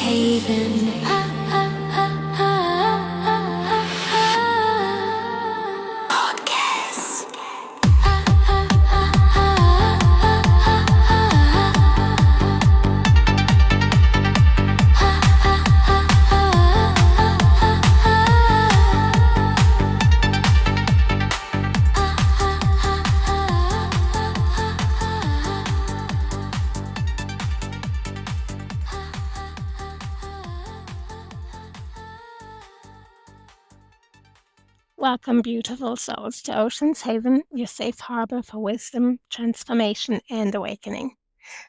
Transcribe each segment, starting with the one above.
haven. Podcast. Welcome, beautiful souls, to Ocean's Haven, your safe harbor for wisdom, transformation, and awakening.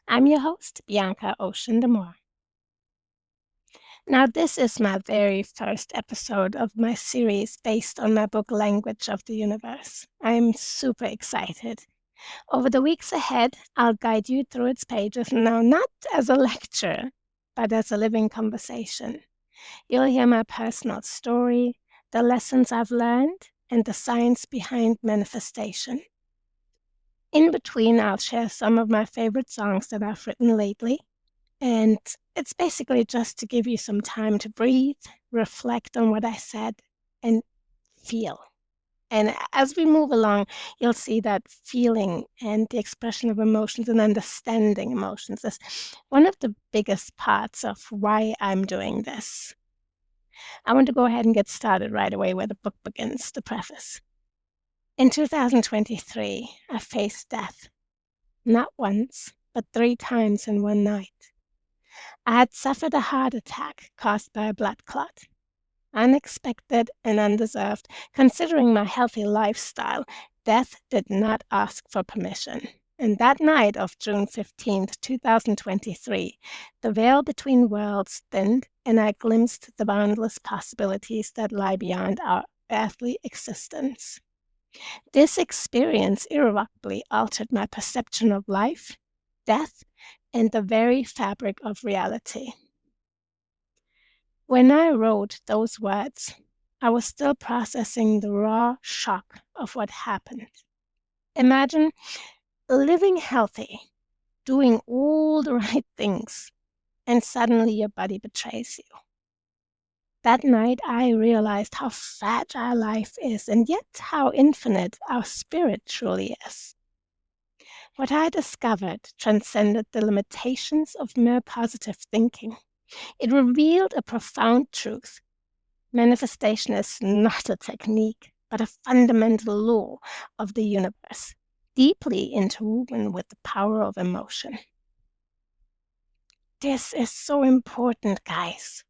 I'm your host, Bianca Ocean Demore. Now, this is my very first episode of my series based on my book, Language of the Universe. I'm super excited. Over the weeks ahead, I'll guide you through its pages, now not as a lecture, but as a living conversation. You'll hear my personal story, the lessons I've learned, and the science behind manifestation. In between, I'll share some of my favorite songs that I've written lately, and it's basically just to give you some time to breathe, reflect on what I said, and feel. And as we move along, you'll see that feeling and the expression of emotions and understanding emotions is one of the biggest parts of why I'm doing this. I want to go ahead and get started right away where the book begins, the preface. In 2023, I faced death. Not once, but 3 times in one night. I had suffered a heart attack caused by a blood clot. Unexpected and undeserved, considering my healthy lifestyle, death did not ask for permission. And that night of June 15th, 2023, the veil between worlds thinned, and I glimpsed the boundless possibilities that lie beyond our earthly existence. This experience irrevocably altered my perception of life, death, and the very fabric of reality. When I wrote those words, I was still processing the raw shock of what happened. Imagine living healthy, doing all the right things, and suddenly your body betrays you. That night, I realized how fragile life is, and yet how infinite our spirit truly is. What I discovered transcended the limitations of mere positive thinking. It revealed a profound truth. Manifestation is not a technique, but a fundamental law of the universe, deeply interwoven with the power of emotion. This is so important, guys.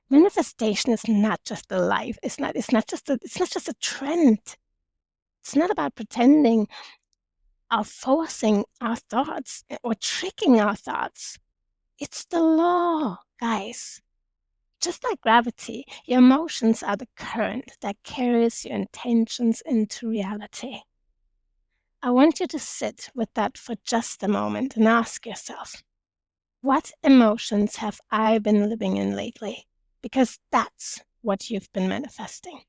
Manifestation is not just a life. It's not just a trend. It's not about pretending or forcing our thoughts or tricking our thoughts. It's the law, guys. Just like gravity, your emotions are the current that carries your intentions into reality. I want you to sit with that for just a moment and ask yourself, what emotions have I been living in lately? Because that's what you've been manifesting.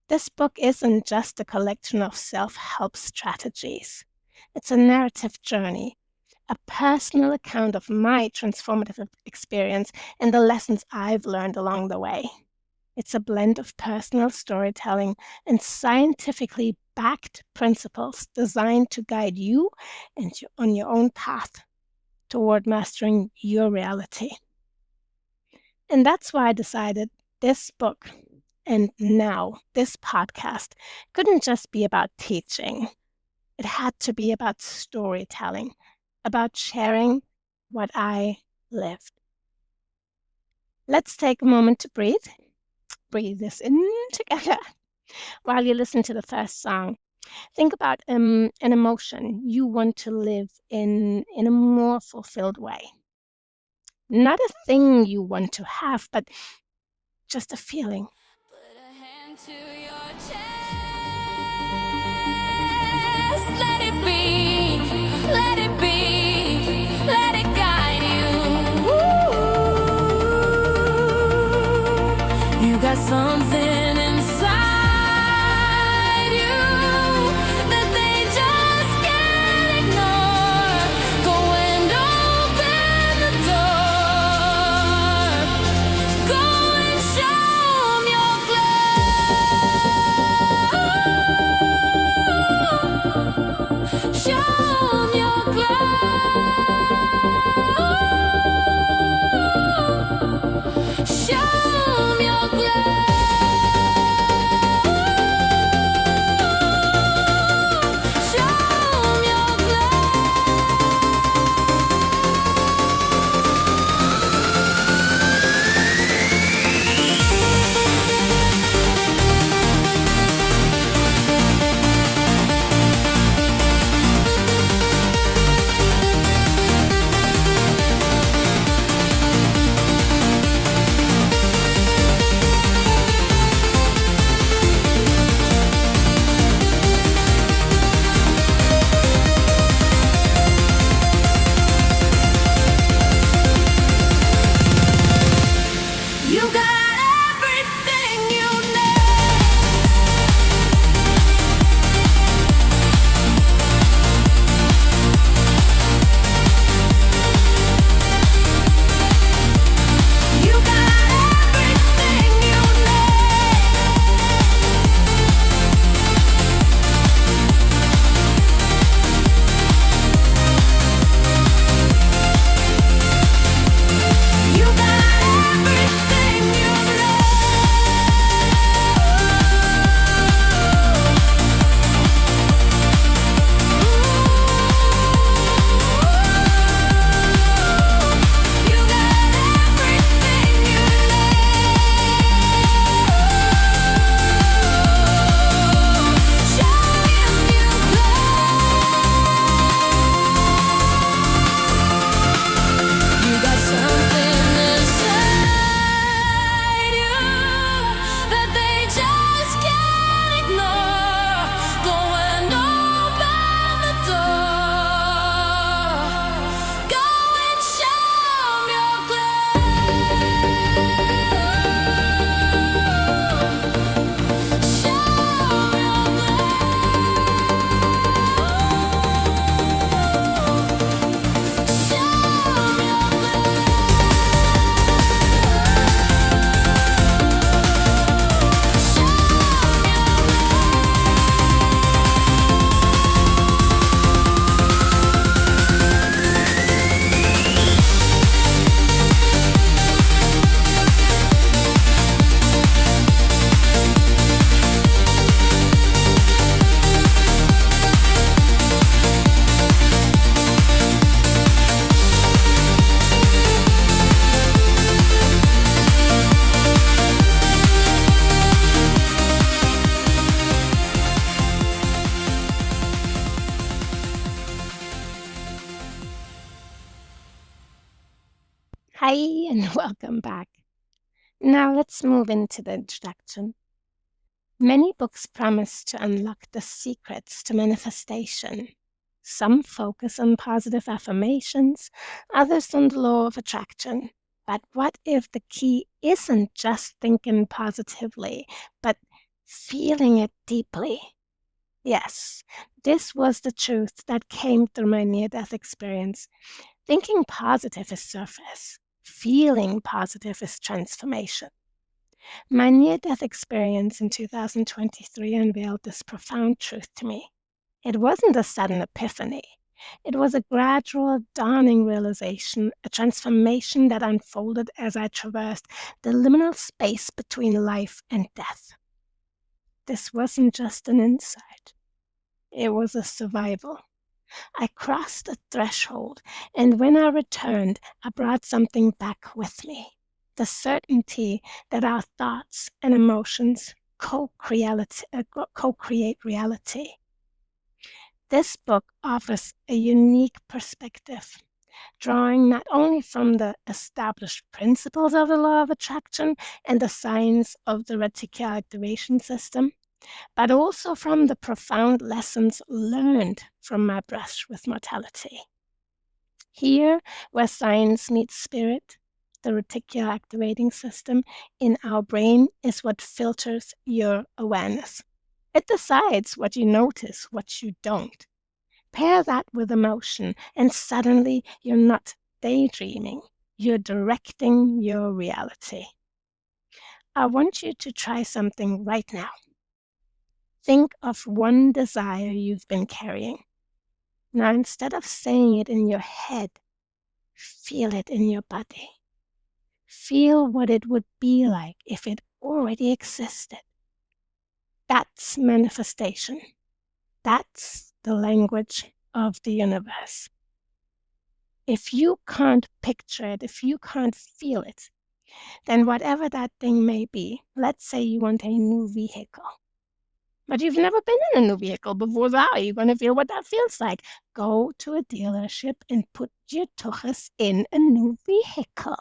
This book isn't just a collection of self-help strategies. It's a narrative journey, a personal account of my transformative experience and the lessons I've learned along the way. It's a blend of personal storytelling and scientifically backed principles designed to guide you on your own path toward mastering your reality. And that's why I decided this book and now this podcast couldn't just be about teaching. It had to be about storytelling, about sharing what I lived. Let's take a moment to breathe. Breathe this in together while you listen to the first song. Think about an emotion you want to live in a more fulfilled way. Not a thing you want to have, but just a feeling. Put a hand to your chest. Let it be. Let it be. Let it guide you. You got something inside you that they just can't ignore. Go and open the door. Hi, and welcome back. Now let's move into the introduction. Many books promise to unlock the secrets to manifestation. Some focus on positive affirmations, others on the law of attraction. But what if the key isn't just thinking positively, but feeling it deeply? Yes, this was the truth that came through my near-death experience. Thinking positive is surface. Feeling positive is transformation. My near-death experience in 2023 unveiled this profound truth to me. It wasn't a sudden epiphany. It was a gradual, dawning realization, a transformation that unfolded as I traversed the liminal space between life and death. This wasn't just an insight. It was a survival. I crossed a threshold, and when I returned, I brought something back with me. The certainty that our thoughts and emotions co-create reality. This book offers a unique perspective, drawing not only from the established principles of the law of attraction and the science of the reticular activation system, but also from the profound lessons learned from my brush with mortality. Here, where science meets spirit, the reticular activating system in our brain is what filters your awareness. It decides what you notice, what you don't. Pair that with emotion, and suddenly you're not daydreaming, you're directing your reality. I want you to try something right now. Think of one desire you've been carrying. Now, instead of saying it in your head, feel it in your body. Feel what it would be like if it already existed. That's manifestation. That's the language of the universe. If you can't picture it, if you can't feel it, then whatever that thing may be, let's say you want a new vehicle, but you've never been in a new vehicle before, so how are you going to feel what that feels like? Go to a dealership and put your tuchus in a new vehicle.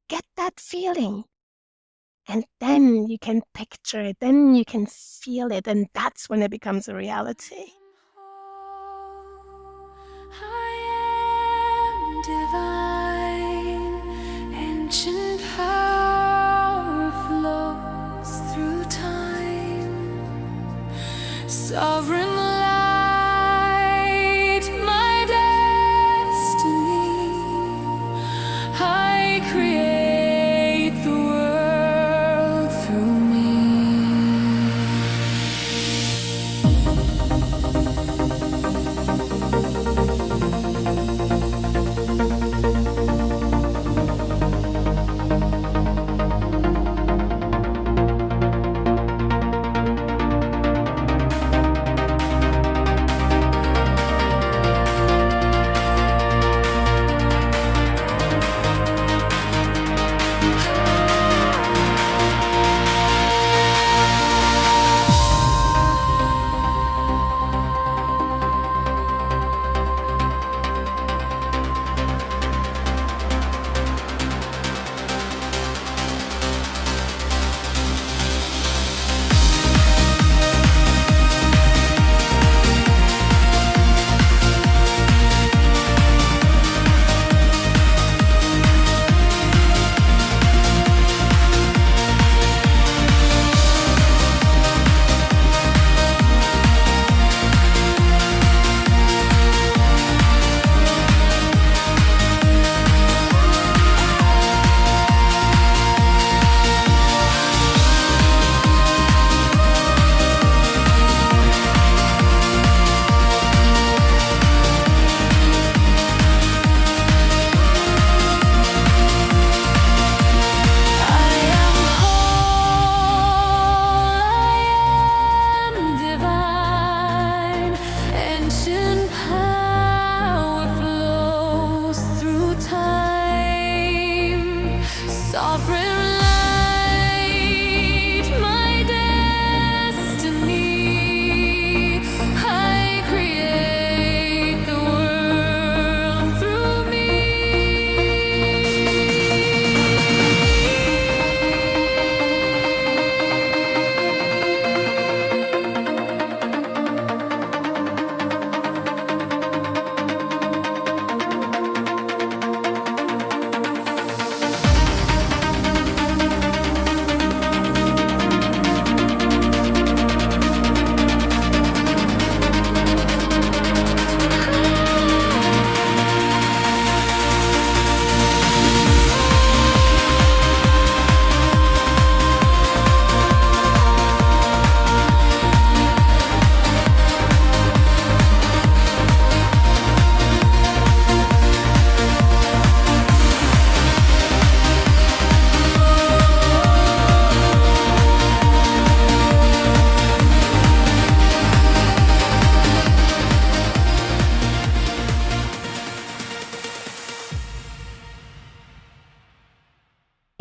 Get that feeling. And then you can picture it, then you can feel it, and that's when it becomes a reality. I am divine, ancient power flows through time, sovereign light, my destiny. I create the world through me.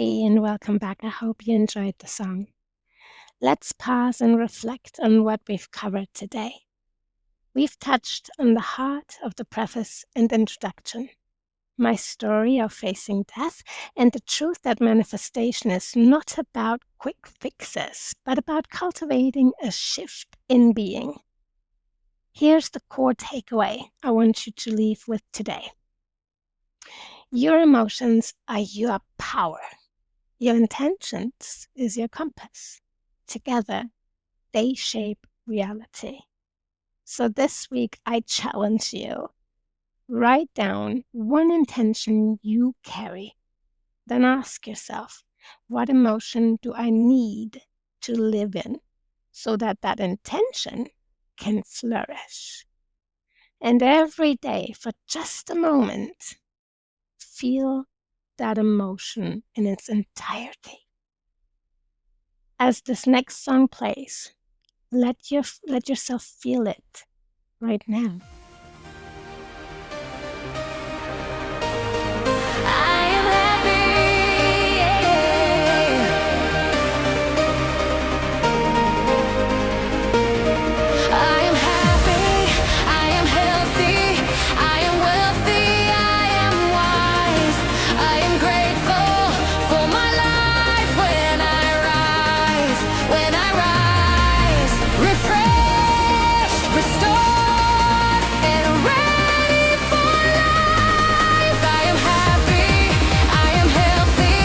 Hey, and welcome back. I hope you enjoyed the song. Let's pause and reflect on what we've covered today. We've touched on the heart of the preface and introduction, my story of facing death, and the truth that manifestation is not about quick fixes, but about cultivating a shift in being. Here's the core takeaway I want you to leave with today. Your emotions are your power. Your intentions is your compass. Together, they shape reality. So this week, I challenge you. Write down one intention you carry. Then ask yourself, what emotion do I need to live in so that that intention can flourish? And every day, for just a moment, feel that emotion in its entirety. As this next song plays, let yourself feel it right now. I am happy. I am happy. I am healthy. I am wealthy. I am wise. I am grateful for my life when I rise. When I rise, refreshed, restored, and ready for life. I am happy. I am healthy.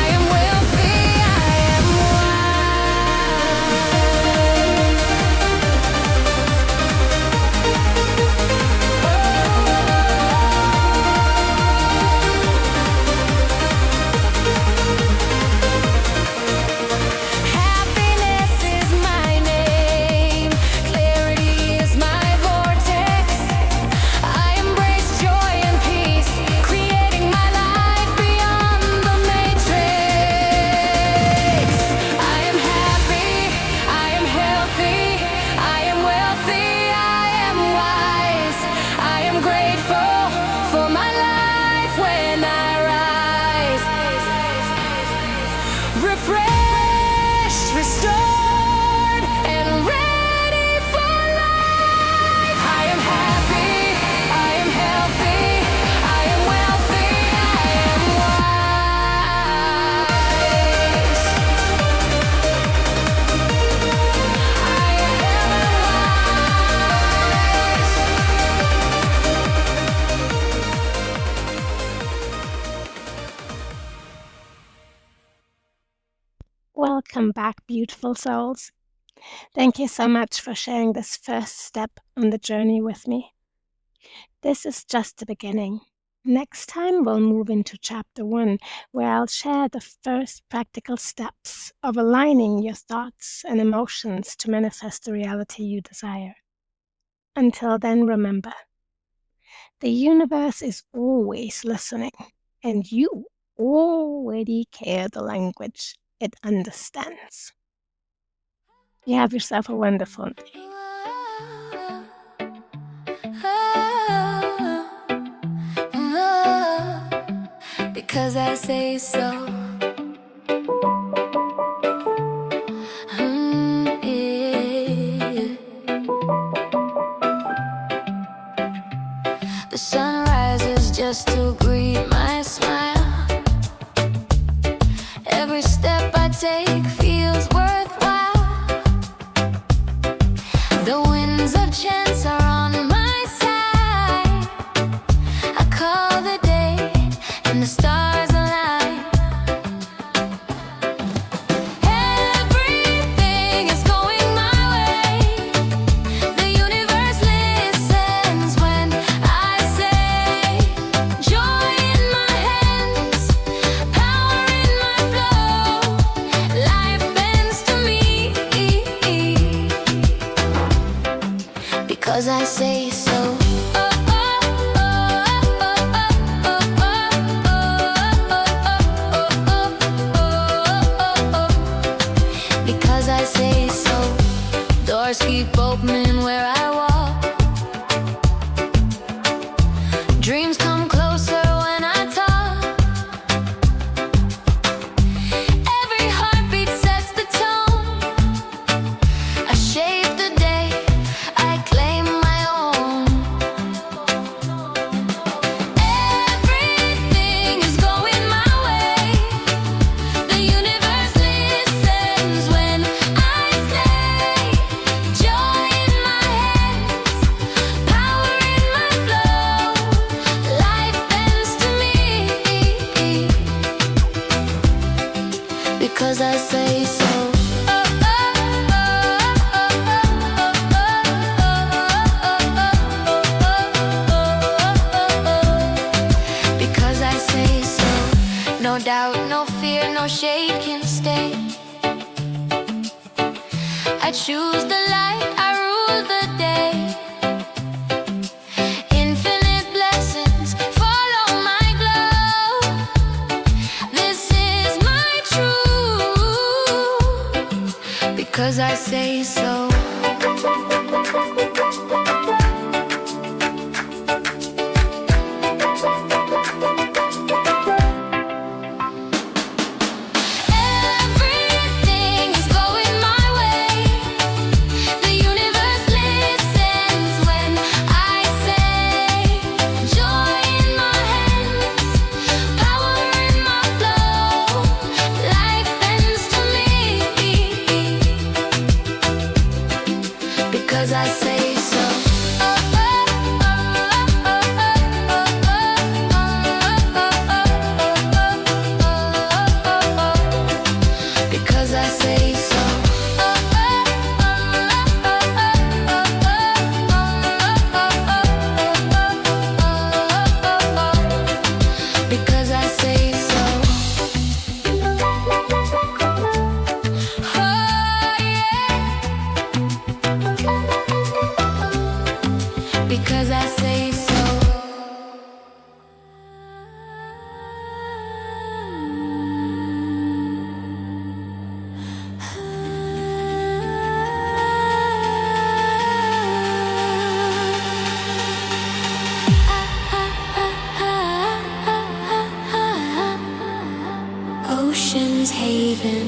I am wealthy. I am Happiness is my name. Clarity is my vortex. I embrace joy and peace, creating my life beyond the matrix. I am happy. I am healthy. I am wealthy. I am wise. I am grateful for my life when I rise. Refreshed, restored, and ready for life. I am happy. I am healthy. I am wealthy. I am wise. I am Welcome back, beautiful souls. Thank you so much for sharing this first step on the journey with me. This is just the beginning. Next time, we'll move into chapter 1, where I'll share the first practical steps of aligning your thoughts and emotions to manifest the reality you desire. Until then, remember, the universe is always listening, and you already care the language it understands. You have yourself a wonderful day. Because I say so. Yeah. The sun rises just to greet my smile. Every step I take feels worthwhile. The winds of chance are on my side. I call the day and the stars align. Everything is going my way. The universe listens when I say, joy in my hands, power in my flow. Life bends to me because I say so. Because I say so. Doors keep opening where I walk. Dreams come closer when I talk. Every heartbeat sets the tone. I shape the day, I claim my own. Everything is going my way. The universe listens when I say, joy in my hands, power in my flow. Life bends to me because I say so. Because I say so. No doubt, no fear, no shade can stay. I choose the light, I rule the day. say so. Ocean's haven,